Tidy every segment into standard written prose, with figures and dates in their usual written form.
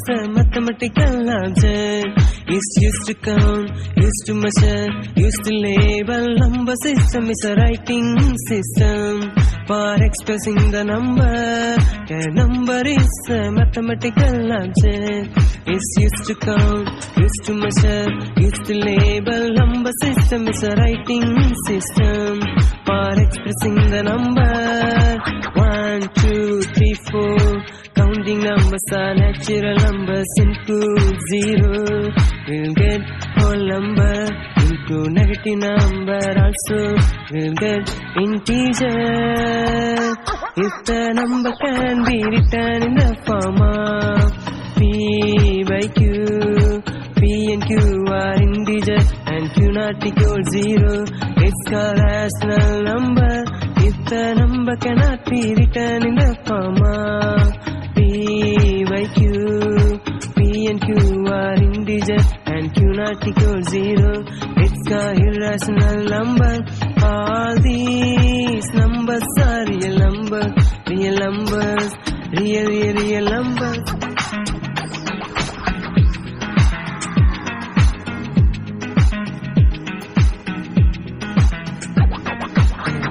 a mathematical object. It's used to count, used to measure, used to label. Number system is a writing system for expressing the number. A number is a mathematical object. It's used to count, used to measure, used to label. Number system is a writing system for expressing the number. 1, 2, 3, 4. Counting numbers are natural numbers. Into 0 we'll get whole number. Into negative number also we'll get integer. If the number can be written in the form of P by Q, P and Q are integer and Q not equal 0, it's called rational number. If the number cannot be written in the form of P by Q, P and Q are integer and Q not equal 0, it's called irrational number. All these numbers are real numbers, real numbers, real numbers.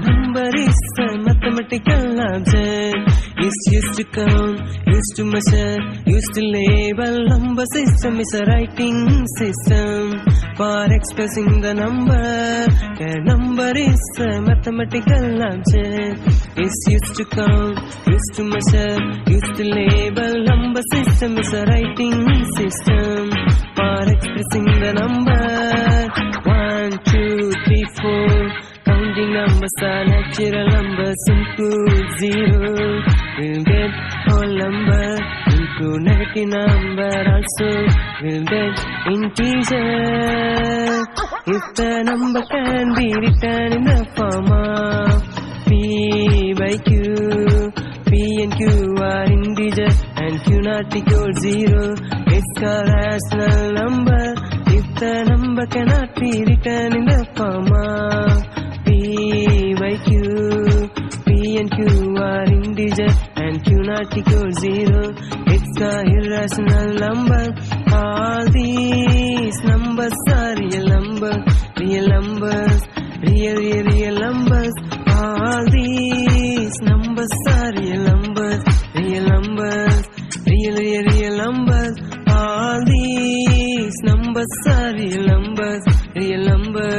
Number is a mathematical object. It's used to count, used to measure, used to label. Number system is a writing system for expressing the number. A number is a mathematical object. It's used to count, used to measure, used to label. Number system is a writing system for expressing the number. 1, 2, 3, 4. Counting numbers are natural numbers. Into 0 we'll get whole number. Into negative number also we'll get integer. If the number can be written in the form of P by Q, P and Q are integer and Q not equal 0, it's called rational number. If the number cannot be written in the form of P by Q, P and Q are integer and Q not equal 0, it's a irrational number. All these numbers are real numbers, real numbers, real numbers. All these numbers are real numbers, real numbers, real numbers. All these numbers are real numbers, real numbers.